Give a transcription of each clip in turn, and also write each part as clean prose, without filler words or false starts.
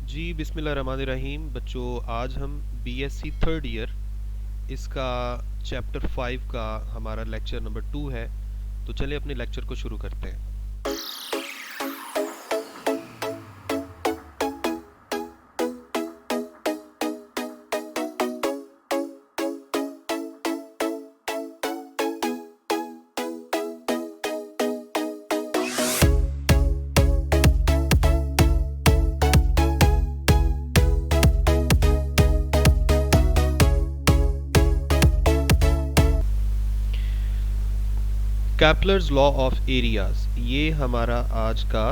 जी बिस्मिल्लाहिर्रहमानिर्रहीम। बच्चों, आज हम बीएससी थर्ड ईयर इसका चैप्टर 5 का हमारा लेक्चर नंबर 2 है। तो चलिए अपने लेक्चर को शुरू करते हैं। कैपलर्स लॉ ऑफ एरियाज, ये हमारा आज का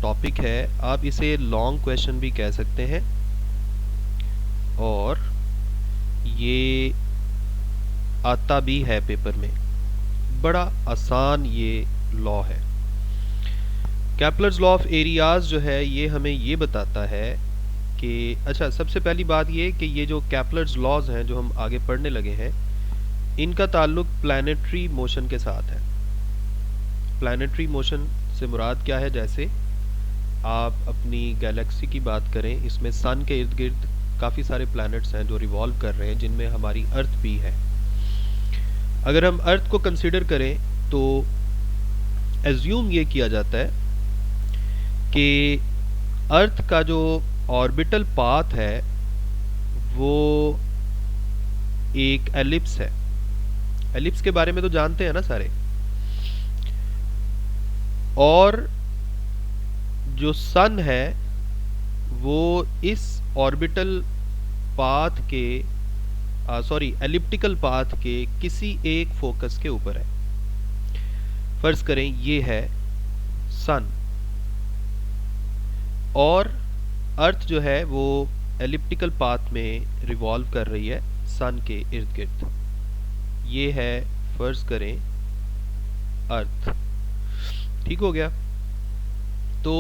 टॉपिक है। आप इसे लॉन्ग क्वेश्चन भी कह सकते हैं और ये आता भी है पेपर में। बड़ा आसान ये लॉ है। कैपलर्स लॉ ऑफ एरियाज जो है ये हमें ये बताता है कि अच्छा, सबसे पहली बात ये कि ये जो कैपलर्स लॉज हैं जो हम आगे पढ़ने लगे हैं, इनका ताल्लुक प्लैनेटरी मोशन के साथ है। प्लैनेटरी मोशन से मुराद क्या है? जैसे आप अपनी गैलेक्सी की बात करें, इसमें सन के इर्द गिर्द काफ़ी सारे प्लैनेट्स हैं जो रिवॉल्व कर रहे हैं, जिनमें हमारी अर्थ भी है। अगर हम अर्थ को कंसिडर करें तो एज्यूम ये किया जाता है कि अर्थ का जो ऑर्बिटल पाथ है वो एक एलिप्स है। एलिप्स के बारे में तो जानते हैं ना सारे। और जो सन है वो इस ऑर्बिटल पाथ के एलिप्टिकल पाथ के किसी एक फोकस के ऊपर है। फर्ज करें ये है सन और अर्थ जो है वो एलिप्टिकल पाथ में रिवॉल्व कर रही है सन के इर्द गिर्द। ये है, फर्ज करें, अर्थ। ठीक हो गया। तो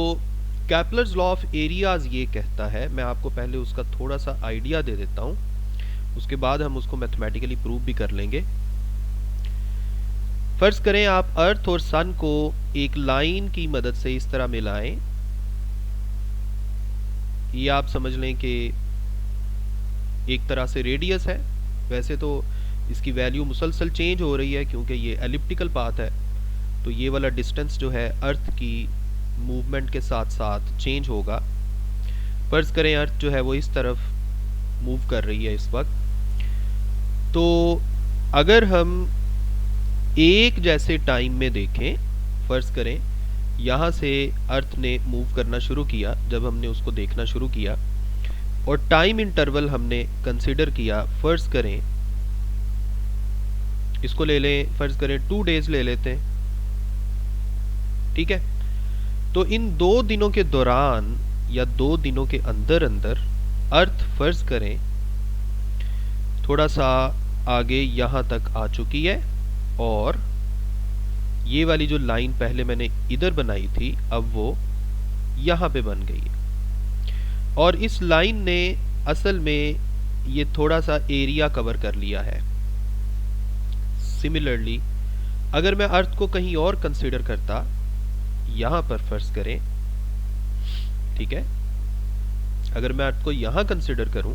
कैपलर्स लॉ ऑफ एरियाज ये कहता है, मैं आपको पहले उसका थोड़ा सा आइडिया दे देता हूं, उसके बाद हम उसको मैथमेटिकली प्रूव भी कर लेंगे। फर्ज करें आप अर्थ और सन को एक लाइन की मदद से इस तरह मिलाएं। ये आप समझ लें कि एक तरह से रेडियस है। वैसे तो इसकी वैल्यू मुसलसल चेंज हो रही है क्योंकि ये एलिप्टिकल पाथ है, तो ये वाला डिस्टेंस जो है अर्थ की मूवमेंट के साथ साथ चेंज होगा। फर्ज करें अर्थ जो है वो इस तरफ मूव कर रही है इस वक्त। तो अगर हम एक जैसे टाइम में देखें, फर्ज करें यहाँ से अर्थ ने मूव करना शुरू किया जब हमने उसको देखना शुरू किया, और टाइम इंटरवल हमने कंसिडर किया, फर्ज करें इसको ले लें, फर्ज करें 2 डेज ले लेते हैं। ठीक है। तो इन 2 दिनों के दौरान या 2 दिनों के अंदर अंदर अर्थ फर्ज करें थोड़ा सा आगे यहां तक आ चुकी है, और ये वाली जो लाइन पहले मैंने इधर बनाई थी अब वो यहां पे बन गई है। और इस लाइन ने असल में ये थोड़ा सा एरिया कवर कर लिया है। सिमिलरली अगर मैं अर्थ को कहीं और कंसिडर करता, यहां पर फर्ज करें, ठीक है, अगर मैं अर्थ को यहां कंसिडर करूं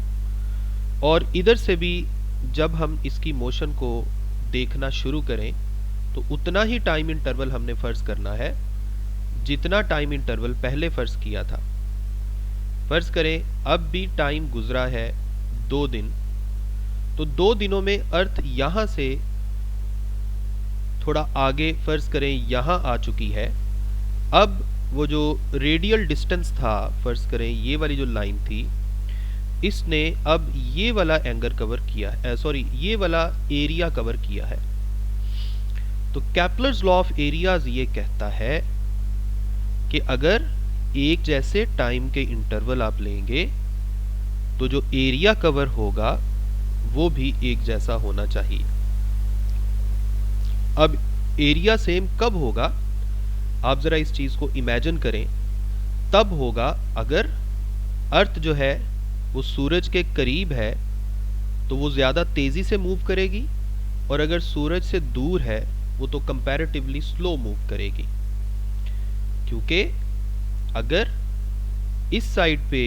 और इधर से भी जब हम इसकी मोशन को देखना शुरू करें तो उतना ही टाइम इंटरवल हमने फर्ज करना है जितना टाइम इंटरवल पहले फर्ज किया था। फर्ज करें अब भी टाइम गुजरा है 2 दिन, तो 2 दिनों में अर्थ यहां से थोड़ा आगे फर्ज करें यहां आ चुकी है। अब वो जो रेडियल डिस्टेंस था, फर्ज करें ये वाली जो लाइन थी, इसने अब ये वाला एंगल कवर किया है, ये वाला एरिया कवर किया है। तो कैपलर्स लॉ ऑफ एरियाज ये कहता है कि अगर एक जैसे टाइम के इंटरवल आप लेंगे तो जो एरिया कवर होगा वो भी एक जैसा होना चाहिए। अब एरिया सेम कब होगा? आप जरा इस चीज को इमेजिन करें। तब होगा अगर अर्थ जो है वो सूरज के करीब है तो वो ज्यादा तेजी से मूव करेगी, और अगर सूरज से दूर है वो तो कंपैरेटिवली स्लो मूव करेगी। क्योंकि अगर इस साइड पे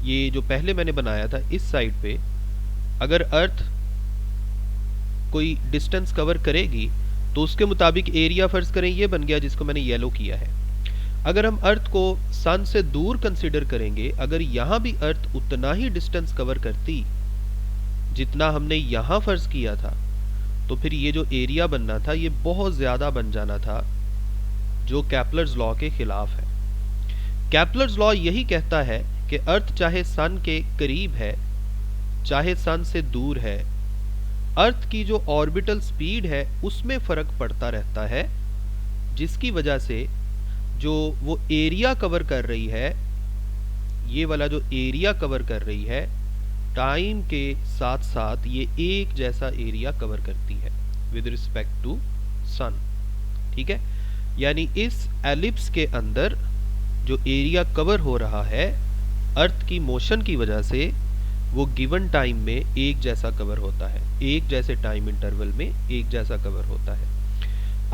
ये जो पहले मैंने बनाया था इस साइड पे अगर अर्थ कोई डिस्टेंस कवर करेगी तो उसके मुताबिक एरिया फर्ज करें ये बन गया जिसको मैंने येलो किया है। अगर हम अर्थ को सन से दूर कंसीडर करेंगे, अगर यहाँ भी अर्थ उतना ही डिस्टेंस कवर करती जितना हमने यहाँ फर्ज किया था, तो फिर ये जो एरिया बनना था ये बहुत ज़्यादा बन जाना था, जो केपलर्स लॉ के खिलाफ है। केपलर्स लॉ यही कहता है कि अर्थ चाहे सन के करीब है चाहे सन से दूर है, अर्थ की जो ऑर्बिटल स्पीड है उसमें फ़र्क पड़ता रहता है, जिसकी वजह से जो वो एरिया कवर कर रही है, ये वाला जो एरिया कवर कर रही है, टाइम के साथ साथ ये एक जैसा एरिया कवर करती है विद रिस्पेक्ट टू सन। ठीक है, यानी इस एलिप्स के अंदर जो एरिया कवर हो रहा है अर्थ की मोशन की वजह से वो गिवन टाइम में एक जैसा कवर होता है, एक जैसे टाइम इंटरवल में एक जैसा कवर होता है।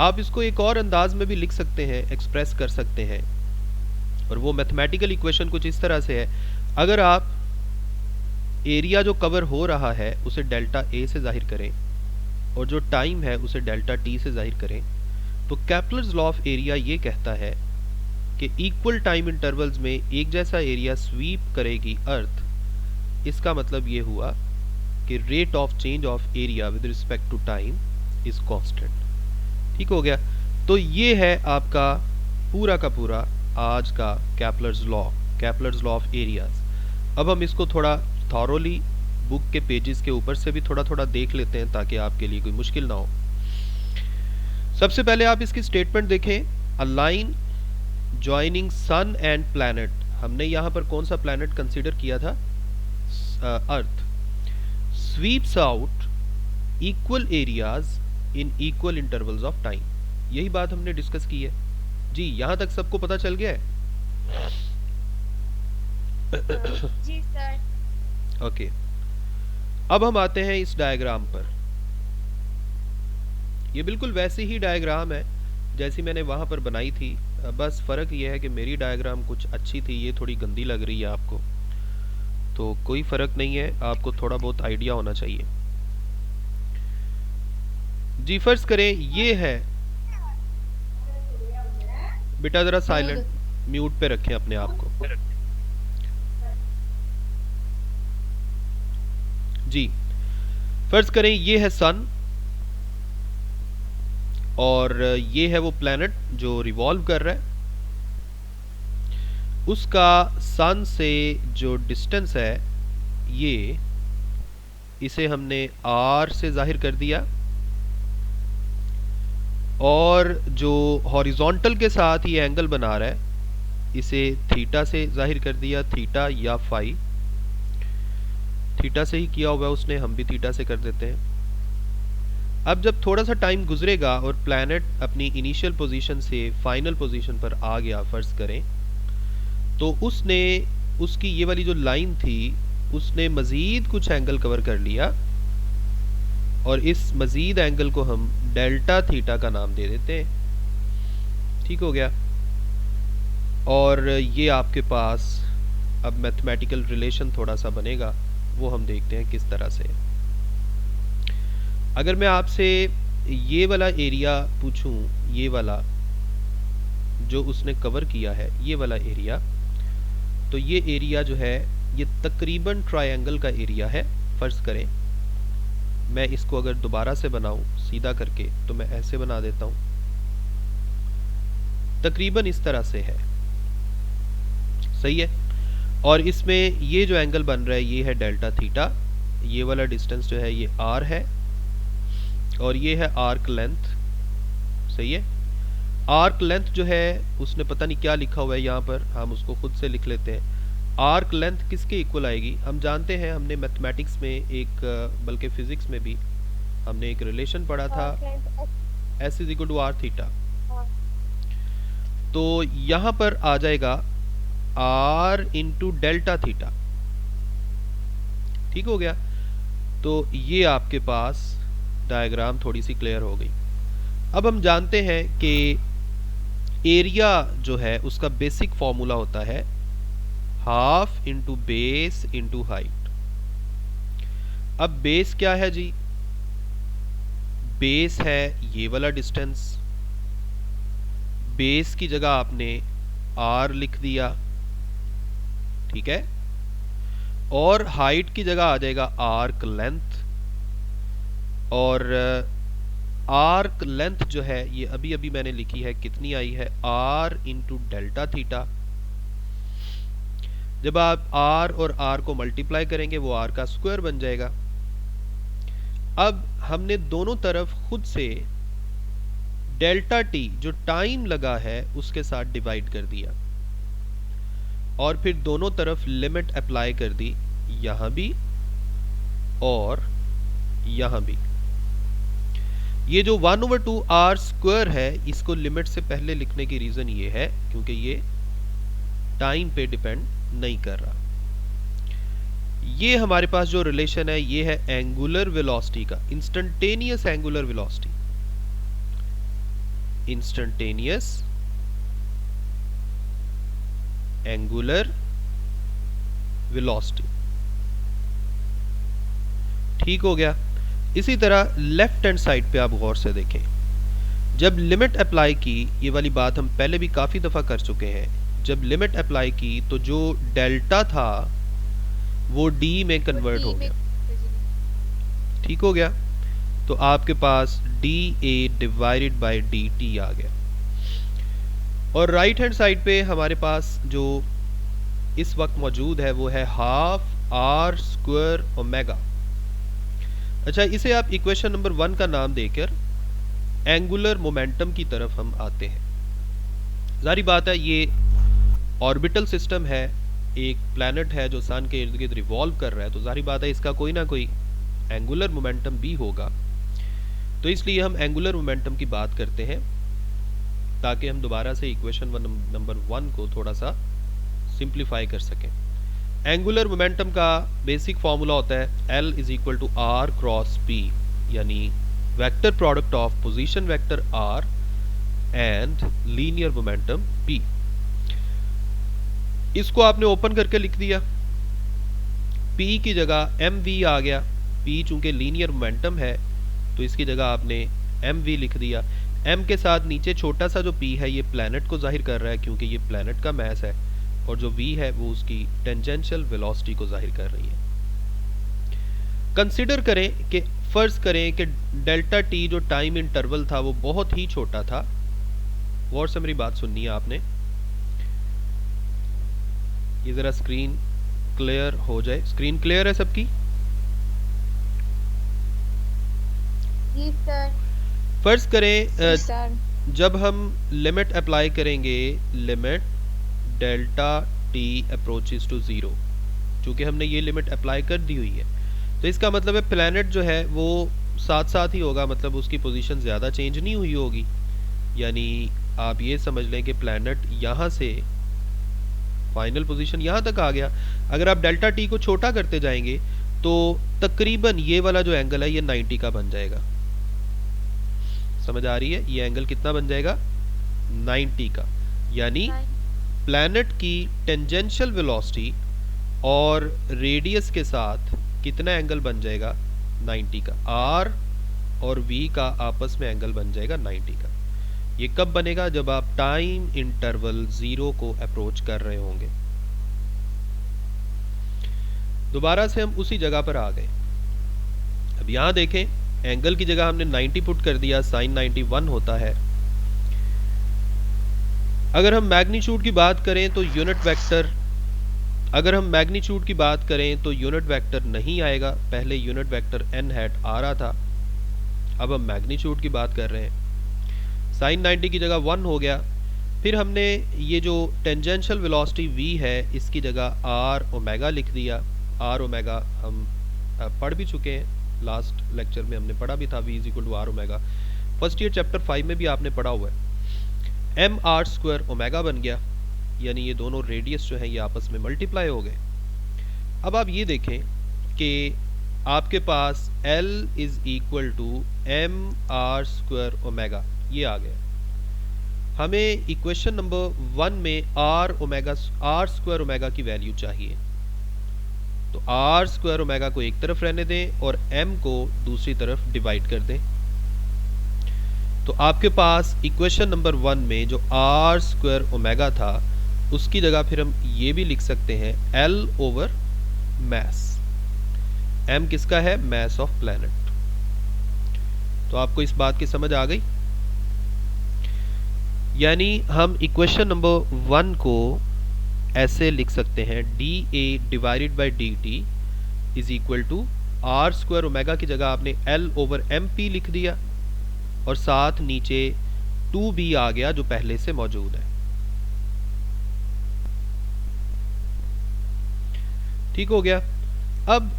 आप इसको एक और अंदाज में भी लिख सकते हैं, एक्सप्रेस कर सकते हैं, और वो मैथमेटिकल इक्वेशन कुछ इस तरह से है। अगर आप एरिया जो कवर हो रहा है उसे डेल्टा ए से जाहिर करें और जो टाइम है उसे डेल्टा टी से जाहिर करें, तो केपलर्स लॉ ऑफ एरिया ये कहता है कि इक्वल टाइम इंटरवल्स में एक जैसा एरिया स्वीप करेगी अर्थ। इसका मतलब ये हुआ कि rate of change of area with respect to time is constant. ठीक हो गया। तो ये है आपका पूरा का पूरा आज का केपलर्स लॉ ऑफ एरियाज। अब हम इसको थोड़ा थॉरोली बुक के पेजेस के ऊपर से भी थोड़ा थोड़ा देख लेते हैं ताकि आपके लिए कोई मुश्किल ना हो। सबसे पहले आप इसकी स्टेटमेंट देखें, a line joining sun and planet. हमने यहाँ पर कौन सा प्लैनेट कंसीडर किया था? Earth. Sweeps out equal areas in equal intervals of time. यही बात हमने डिस्कस की है जी। यहां तक सबको पता चल गया है? जी सर। ओके, अब हम आते हैं इस डायग्राम पर। ये बिल्कुल वैसी ही डायग्राम है जैसी मैंने वहां पर बनाई थी, बस फ़र्क ये है कि मेरी डायग्राम कुछ अच्छी थी, ये थोड़ी गंदी लग रही है आपको। तो कोई फ़र्क नहीं है, आपको थोड़ा बहुत आइडिया होना चाहिए जी। फर्ज करें ये है, बेटा ज़रा साइलेंट म्यूट पे रखें अपने आप को जी। फर्ज करें ये है सन और ये है वो प्लैनेट जो रिवॉल्व कर रहा है। उसका सन से जो डिस्टेंस है ये, इसे हमने r से जाहिर कर दिया, और जो हॉरिजॉन्टल के साथ ये एंगल बना रहा है इसे थीटा से जाहिर कर दिया, थीटा या फाई। थीटा से ही किया हुआ है उसने, हम भी थीटा से कर देते हैं। अब जब थोड़ा सा टाइम गुजरेगा और प्लैनेट अपनी इनिशियल पोजीशन से फाइनल पोजीशन पर आ गया फर्ज करें, तो उसने उसकी ये वाली जो लाइन थी उसने मज़ीद कुछ एंगल कवर कर लिया, और इस मज़ीद एंगल को हम डेल्टा थीटा का नाम दे देते हैं। ठीक हो गया। और ये आपके पास अब मैथमेटिकल रिलेशन थोड़ा सा बनेगा, वो हम देखते हैं किस तरह से। अगर मैं आपसे ये वाला एरिया पूछूं, ये वाला जो उसने कवर किया है ये वाला एरिया, तो ये एरिया जो है ये तकरीबन ट्रायंगल का एरिया है। फर्ज करें मैं इसको अगर दोबारा से बनाऊं सीधा करके, तो मैं ऐसे बना देता हूं, तकरीबन इस तरह से है। सही है। और इसमें ये जो एंगल बन रहा है ये है डेल्टा थीटा, ये वाला डिस्टेंस जो है ये r है, और ये है आर्क लेंथ। सही है। आर्क लेंथ जो है उसने पता नहीं क्या लिखा हुआ है यहाँ पर, हम उसको खुद से लिख लेते हैं। आर्क लेंथ किसके इक्वल आएगी? हम जानते हैं, हमने मैथमेटिक्स में एक, बल्कि फिजिक्स में भी हमने एक रिलेशन पढ़ा था, S is equal to R theta. तो यहाँ पर आ जाएगा r इंटू डेल्टा थीटा। ठीक हो गया। तो ये आपके पास डायग्राम थोड़ी सी क्लियर हो गई। अब हम जानते हैं कि एरिया जो है उसका बेसिक फॉर्मूला होता है half into base into height. अब बेस क्या है जी? बेस है ये वाला डिस्टेंस, बेस की जगह आपने r लिख दिया, ठीक है, और हाइट की जगह आ जाएगा आर्क लेंथ, और आर्क लेंथ जो है ये अभी अभी मैंने लिखी है, कितनी आई है, r इंटू डेल्टा थीटा। जब आप r और r को मल्टीप्लाई करेंगे वो r का स्क्वायर बन जाएगा। अब हमने दोनों तरफ खुद से डेल्टा टी जो टाइम लगा है उसके साथ डिवाइड कर दिया, और फिर दोनों तरफ लिमिट अप्लाई कर दी, यहां भी और यहां भी। ये जो 1/2r स्क्वायर है इसको लिमिट से पहले लिखने की रीजन ये है क्योंकि ये टाइम पे डिपेंड नहीं कर रहा। ये हमारे पास जो रिलेशन है ये है एंगुलर वेलोसिटी का, instantaneous angular velocity, instantaneous angular velocity. ठीक हो गया। इसी तरह लेफ्ट हैंड साइड पे आप गौर से देखें, जब लिमिट अप्लाई की, ये वाली बात हम पहले भी काफी दफा कर चुके हैं, जब लिमिट अप्लाई की तो जो डेल्टा था वो डी में कन्वर्ट हो गया, ठीक हो गया, तो आपके पास d A divided by D t आ गया। और राइट हैंड साइड पे हमारे पास जो इस वक्त मौजूद है वो है हाफ आर स्क्वायर ओमेगा। अच्छा, इसे आप इक्वेशन नंबर 1 का नाम देकर एंगुलर मोमेंटम की तरफ हम आते हैं। जारी बात है ये ऑर्बिटल सिस्टम है, एक प्लैनेट है जो सन के इर्द गिर्द रिवॉल्व कर रहा है, तो जारी बात है इसका कोई ना कोई एंगुलर मोमेंटम भी होगा। तो इसलिए हम एंगुलर मोमेंटम की बात करते हैं ताकि हम दोबारा से इक्वेशन नंबर 1 को थोड़ा सा सिंप्लीफाई कर सकें। एंगुलर मोमेंटम का बेसिक फॉर्मूला होता है L is equal to r cross p, यानी vector product of position vector R and linear momentum P। इसको आपने ओपन करके लिख दिया, P की जगह mv आ गया, P चूंकि लीनियर मोमेंटम है तो इसकी जगह आपने mv लिख दिया। m के साथ नीचे छोटा सा जो p है ये प्लैनेट को जाहिर कर रहा है क्योंकि ये प्लैनेट का मैस है, और जो v है वो उसकी टेंजेंशियल वेलोसिटी को जाहिर कर रही है। कंसिडर करें कि फर्ज करें कि डेल्टा टी जो टाइम इंटरवल था वो बहुत ही छोटा था। गौर से मेरी बात सुननी है आपने, ये जरा स्क्रीन क्लियर हो जाए। स्क्रीन क्लियर है सबकी? जी सर। फर्ज करें जब हम लिमिट अप्लाई करेंगे, limit delta T approaches to 0, चूंकि हमने ये लिमिट अप्लाई कर दी हुई है तो इसका मतलब है प्लैनेट जो है वो साथ साथ ही होगा, मतलब उसकी पोजीशन ज़्यादा चेंज नहीं हुई होगी। यानी आप ये समझ लें कि प्लैनेट यहाँ से फाइनल पोजीशन यहाँ तक आ गया। अगर आप डेल्टा टी को छोटा करते जाएंगे तो तकरीबन ये वाला जो एंगल है ये 90 का बन जाएगा। समझ आ रही है? ये एंगल कितना बन जाएगा? 90 का। यानी प्लैनेट की टेंजेंशियल वेलोसिटी और रेडियस के साथ कितना एंगल बन जाएगा? 90 का। आर और वी का आपस में एंगल बन जाएगा 90 का। ये कब बनेगा? जब आप टाइम इंटरवल 0 को अप्रोच कर रहे होंगे। दोबारा से हम उसी जगह पर आ गए। अब यहां देखें, एंगल की जगह हमने 90 पुट कर दिया, साइन 91 होता है। अगर हम मैग्नीट्यूड की बात करें तो यूनिट वेक्टर, अगर हम मैग्नीट्यूड की बात करें तो यूनिट वेक्टर नहीं आएगा। पहले यूनिट वेक्टर n हैट आ रहा था, अब हम मैग्नीट्यूड की बात कर रहे हैं। साइन 90 की जगह 1 हो गया। फिर हमने ये जो टेंजेंशियल वेलोसिटी v है इसकी जगह r ओमेगा लिख दिया। r ओमेगा हम पढ़ भी चुके हैं, लास्ट लेक्चर में हमने पढ़ा भी था, v is equal to r omega. First year chapter 5 में भी आपने पढ़ा हुआ है। m r स्क्वायर ओमेगा बन गया, यानी ये दोनों रेडियस जो है ये आपस में मल्टीप्लाई हो गए। अब आप ये देखें कि आपके पास L is equal to m r square omega, ये आ गया। हमें इक्वेशन नंबर 1 में आर स्क्वायर ओमेगा की वैल्यू चाहिए। तो आर स्क्वायर ओमेगा को एक तरफ रहने दें और एम को दूसरी तरफ डिवाइड कर दें। तो आपके पास इक्वेशन नंबर 1 में जो आर स्क्वायर ओमेगा था उसकी जगह फिर हम ये भी लिख सकते हैं एल ओवर मैस। एम किसका है? Mass of planet. तो आपको इस बात की समझ आ गई? यानी हम इक्वेशन नंबर 1 को ऐसे लिख सकते हैं D A divided by D T is equal to R square omega की जगह आपने एल ओवर एम पी लिख दिया और साथ नीचे 2b आ गया जो पहले से मौजूद है। ठीक हो गया। अब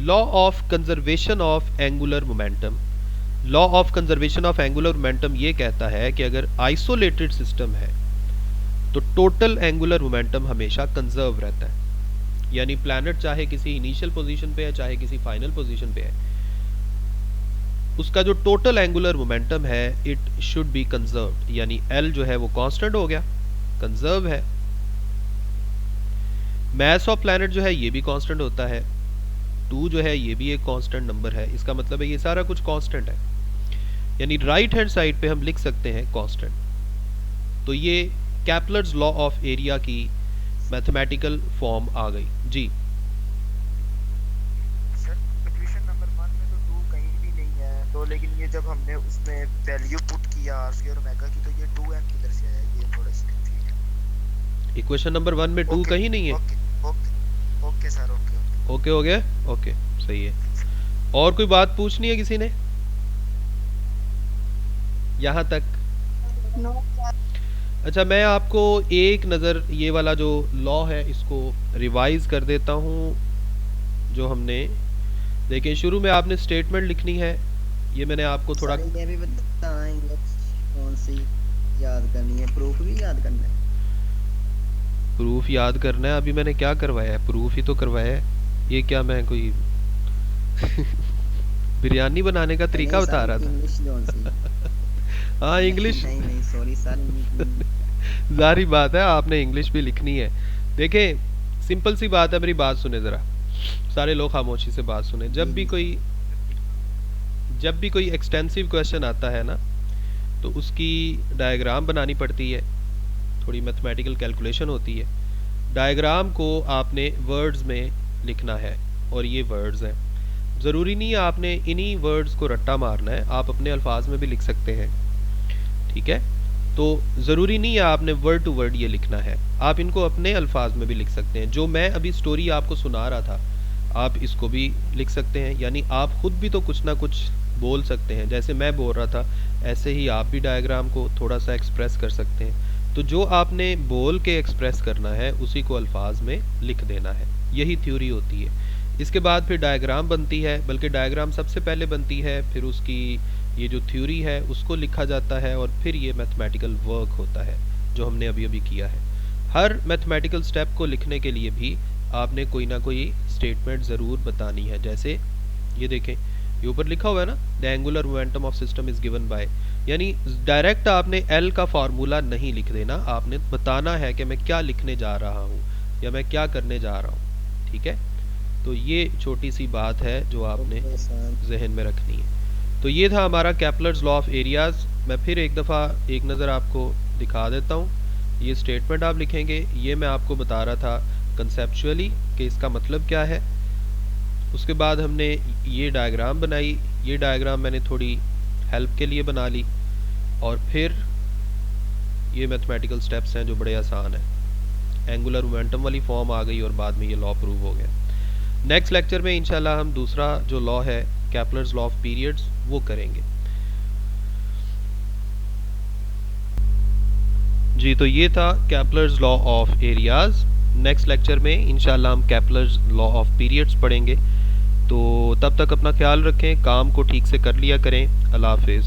law of conservation of angular momentum. Law of conservation of angular momentum ये कहता है कि अगर आइसोलेटेड सिस्टम है तो टोटल एंगुलर मोमेंटम हमेशा कंजर्व रहता है। यानी प्लैनेट चाहे किसी इनिशियल पोजीशन पे है चाहे किसी फाइनल पोजीशन पे है, उसका जो टोटल एंगुलर मोमेंटम है इट शुड बी कंजर्व्ड। यानी एल जो है वो कांस्टेंट हो गया, कंजर्व है। मैस ऑफ प्लैनेट जो है ये भी कांस्टेंट होता है, 2 जो है ये भी एक कांस्टेंट नंबर है। इसका मतलब है ये सारा कुछ कांस्टेंट है। यानी राइट हैंड साइड पे हम लिख सकते हैं कांस्टेंट। तो ये कैपलर्स लॉ ऑफ एरिया की मैथमेटिकल फॉर्म आ गई जी। सर इक्वेशन नंबर 1 में तो 2 कहीं भी नहीं है, तो लेकिन ये जब हमने उसमें वैल्यू पुट किया आर स्क्वायर ओमेगा की तो ये 2m किधर से आया? ये थोड़ा सी कंफ्यूज है। इक्वेशन नंबर 1 में 2 कहीं नहीं है। ओके सर, ओके हो गया। ओके सही है। और कोई बात पूछनी है किसी ने यहाँ तक? No sir. अच्छा, मैं आपको एक नज़र ये वाला जो लॉ है इसको रिवाइज कर देता हूँ। जो हमने देखिए शुरू में आपने स्टेटमेंट लिखनी है, ये मैंने आपको थोड़ा ये भी बताना इंग्लिश कौन सी याद करनी है, प्रूफ भी याद करना है। प्रूफ याद करना है? अभी मैंने क्या करवाया है? प्रूफ ही तो करवाया है। ये क्या मैं कोई बिरयानी बनाने का तरीका बता रहा था? इंग्लिश कौन सी? हाँ इंग्लिश। नहीं सॉरी सर। जारी बात है, आपने इंग्लिश भी लिखनी है। देखें सिंपल सी बात है, मेरी बात सुने ज़रा, सारे लोग खामोशी से बात सुने। जब भी कोई एक्सटेंसिव क्वेश्चन आता है ना तो उसकी डायग्राम बनानी पड़ती है, थोड़ी मैथमेटिकल कैलकुलेशन होती है। डायग्राम को आपने वर्ड्स में लिखना है और ये वर्ड्स हैं। ज़रूरी नहीं है आपने इन्हीं वर्ड्स को रट्टा मारना है, आप अपने अल्फाज में भी लिख सकते हैं। ठीक है, तो ज़रूरी नहीं है आपने वर्ड टू वर्ड ये लिखना है, आप इनको अपने अल्फाज में भी लिख सकते हैं। जो मैं अभी स्टोरी आपको सुना रहा था आप इसको भी लिख सकते हैं। यानी आप खुद भी तो कुछ ना कुछ बोल सकते हैं, जैसे मैं बोल रहा था ऐसे ही आप भी डायग्राम को थोड़ा सा एक्सप्रेस कर सकते हैं। तो जो आपने बोल के एक्सप्रेस करना है उसी को अल्फाज में लिख देना है, यही थ्योरी होती है। इसके बाद फिर डायग्राम बनती है, बल्कि डायग्राम सबसे पहले बनती है, फिर उसकी ये जो थ्योरी है उसको लिखा जाता है और फिर ये मैथमेटिकल वर्क होता है जो हमने अभी अभी किया है। हर मैथमेटिकल स्टेप को लिखने के लिए भी आपने कोई ना कोई स्टेटमेंट ज़रूर बतानी है। जैसे ये देखें, ये ऊपर लिखा हुआ है ना, the angular momentum of system is given by. यानी डायरेक्ट आपने एल का फार्मूला नहीं लिख देना, आपने बताना है कि मैं क्या लिखने जा रहा हूँ या मैं क्या करने जा रहा हूँ। ठीक है, तो ये छोटी सी बात है जो आपने जहन में रखनी है। तो ये था हमारा कैपलर्स लॉ ऑफ एरियाज़। मैं फिर एक दफ़ा एक नज़र आपको दिखा देता हूँ। ये स्टेटमेंट आप लिखेंगे, ये मैं आपको बता रहा था कंसेप्चुअली कि इसका मतलब क्या है। उसके बाद हमने ये डायग्राम बनाई, ये डायग्राम मैंने थोड़ी हेल्प के लिए बना ली, और फिर ये मैथमेटिकल स्टेप्स हैं जो बड़े आसान हैं। एंगुलर मोमेंटम वाली फॉर्म आ गई और बाद में ये लॉ प्रूव हो गया। नेक्स्ट लेक्चर में इंशाल्लाह हम दूसरा जो लॉ है कैपलर्स लॉ ऑफ पीरियड्स वो करेंगे जी। तो ये था Kepler's law of areas. Next lecture में इंशाल्लाह हम कैपलर्स लॉ ऑफ पीरियड्स पढ़ेंगे। तो तब तक अपना ख्याल रखें, काम को ठीक से कर लिया करें। अल्लाह हाफिज़।